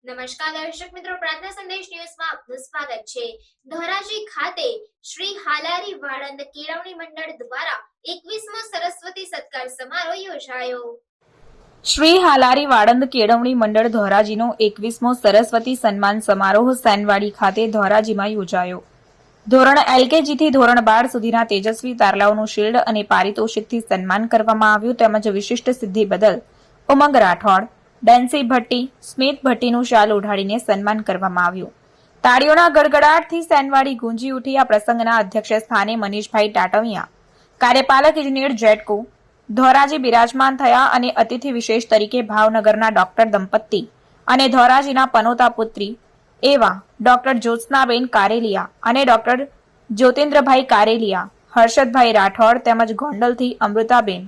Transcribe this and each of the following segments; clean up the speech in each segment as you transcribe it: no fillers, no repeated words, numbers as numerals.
નમસ્કાર દર્શક મિત્રો, પ્રાર્થના સંદેશ ન્યૂઝમાં આપનું સ્વાગત છે। ધોરાજી ખાતે શ્રી હાલારી વાળંદ કેળવણી મંડળ દ્વારા 21મો સરસ્વતી સત્કાર સમારોહ યોજાયો। શ્રી હાલારી વાળંદ કેળવણી મંડળ ધોરાજીનો 21મો સરસ્વતી સન્માન સમારોહ સેનવાડી ખાતે ધોરાજીમાં યોજાયો। ધોરણ LKG થી ધોરણ 12 સુધીના તેજસ્વી તારલાઓનું શિલ્ડ અને પારિતોષિકથી સન્માન કરવામાં આવ્યું તેમજ વિશિષ્ટ સિદ્ધિ બદલ ઉમંગ રાઠોડ, ડેન્સી ભટ્ટી, સ્મિત ભટ્ટીનું શાલ ઓઢાડીને સન્માન કરવામાં આવ્યું। તાળીઓના ગડગડાટથી સેનવાડી ગુંજી ઉઠી। આ પ્રસંગના અધ્યક્ષ સ્થાને મનીષભાઈ ટાટવિયા, કાર્યપાલક ઇજનેર જેટકો, ધોરાજી બિરાજમાન થયા અને અતિથિ વિશેષ તરીકે ભાવનગરના ડોક્ટર દંપતી અને ધોરાજીના પનોતા પુત્રી એવા ડોક્ટર જ્યોત્સનાબેન કારેલિયા અને ડોક્ટર જ્યોતિન્દ્રભાઈ કારેલિયા, હર્ષદભાઈ રાઠોડ તેમજ ગોંડલથી અમૃતાબેન,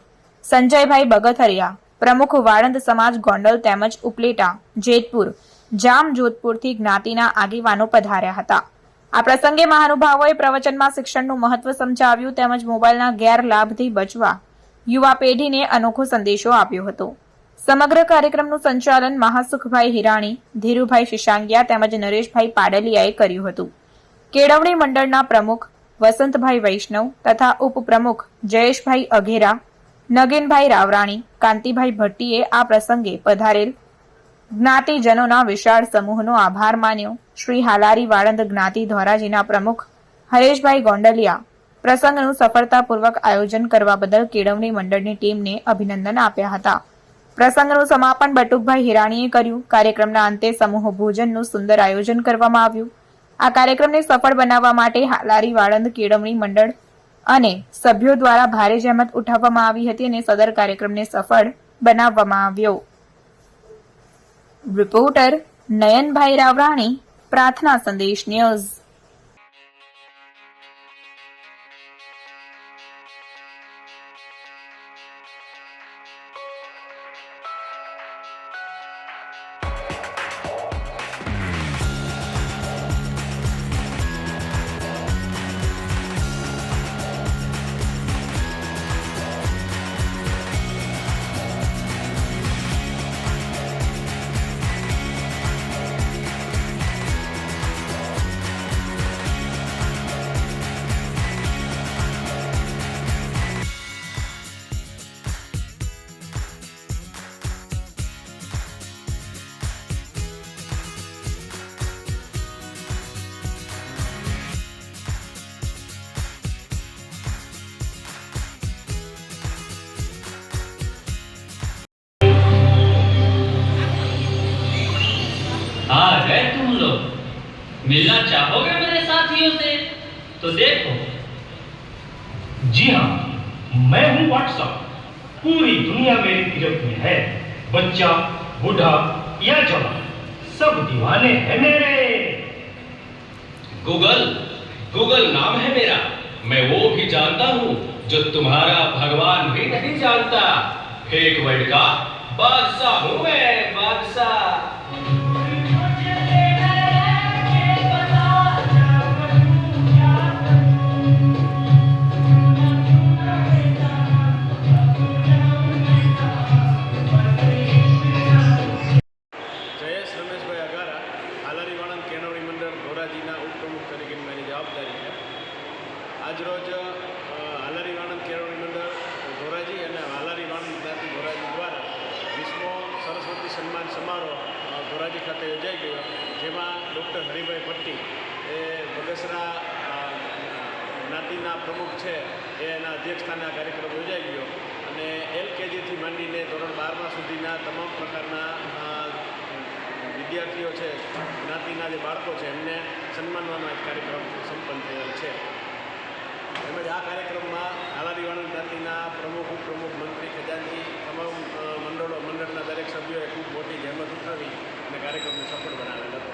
સંજયભાઈ બગથરિયા, પ્રમુખ વાળંદ સમાજ ગોંડલ તેમજ ઉપલેટા, જેતપુર, જામ જોધપુરથી જ્ઞાતિના આગેવાનો પધાર્યા હતા। આ પ્રસંગે મહાનુભાવોએ પ્રવચનમાં શિક્ષણનું મહત્વ સમજાવ્યું તેમજ મોબાઈલના ગેરલાભથી બચવા યુવા પેઢીને અનોખો સંદેશો આપ્યો હતો। સમગ્ર કાર્યક્રમનું સંચાલન મહાસુખભાઈ હિરાણી, ધીરુભાઈ શિશાંગિયા તેમજ નરેશભાઈ પાડલિયાએ કર્યું હતું। કેળવણી મંડળના પ્રમુખ વસંતભાઈ વૈષ્ણવ તથા ઉપપ્રમુખ જયેશભાઈ અઘેરા, નગીનભાઈ રાવરાણી, કાંતિભાઈ ભટ્ટીએ આ પ્રસંગે પધારેલ જ્ઞાતિજનોના વિશાળ સમૂહનો આભાર માન્યો। શ્રી હાલારી વાળંદ જ્ઞાતિ ધોરાજીના પ્રમુખ હરેશભાઈ ગોંડલિયા પ્રસંગનું સફળતાપૂર્વક આયોજન કરવા બદલ કેળવણી મંડળની ટીમને અભિનંદન આપ્યા હતા। પ્રસંગનું સમાપન બટુકભાઈ હિરાણીએ કર્યું। કાર્યક્રમના અંતે સમૂહ ભોજનનું સુંદર આયોજન કરવામાં આવ્યું। આ કાર્યક્રમને સફળ બનાવવા માટે હાલારી વાળંદ કેળવણી મંડળ અને સભ્યો દ્વારા ભારે જહેમત ઉઠાવવામાં આવી હતી અને સદર કાર્યક્રમને સફળ બનાવવામાં આવ્યો। રિપોર્ટર નયનભાઈ રાવરાણી, પ્રાર્થના સંદેશ ન્યૂઝ। आ गए तुम लोग, मिलना चाहोगे मेरे साथियों से? तो देखो। जी हाँ, मैं हूँ व्हाट्सएप। पूरी दुनिया मेरी गिरफ्त में है। बच्चा, बूढ़ा या जवान, सब दीवाने हैं मेरे। गूगल नाम है मेरा। मैं वो भी जानता हूँ जो तुम्हारा भगवान भी नहीं जानता। फेक वर्ल्ड का बादशाह हूँ मैं, बादशाह। આજરોજ હાલારી વાળંદ કેળવણી મંડળ ધોરાજી અને હાલારી વાળંદ જ્ઞાતિ ધોરાજી દ્વારા 20મો સરસ્વતી સન્માન સમારોહ ધોરાજી ખાતે યોજાઈ ગયો, જેમાં ડૉક્ટર હરિભાઈ ભટ્ટી એ બગસરા જ્ઞાતિના પ્રમુખ છે એના અધ્યક્ષસ્થાને આ કાર્યક્રમ યોજાઈ ગયો અને LKGથી માંડીને ધોરણ 12મા સુધીના તમામ પ્રકારના વિદ્યાર્થીઓ છે, જ્ઞાતિના જે બાળકો છે એમને સન્માનવાનો એક કાર્યક્રમ સંપન્ન થયેલ છે। તેમજ આ કાર્યક્રમમાં હાલારી વાળંદ જ્ઞાતિના પ્રમુખ, ઉપપ્રમુખ, મંત્રી, ખજાનચી તમામ મંડળના દરેક સભ્યોએ ખૂબ મોટી જહેમત ઉઠાવી અને કાર્યક્રમને સફળ બનાવેલ હતો।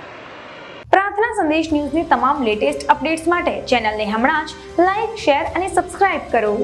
પ્રાર્થના સંદેશ ન્યૂઝની તમામ લેટેસ્ટ અપડેટ્સ માટે ચેનલને હમણાં જ લાઇક, શેર અને સબસ્ક્રાઇબ કરો।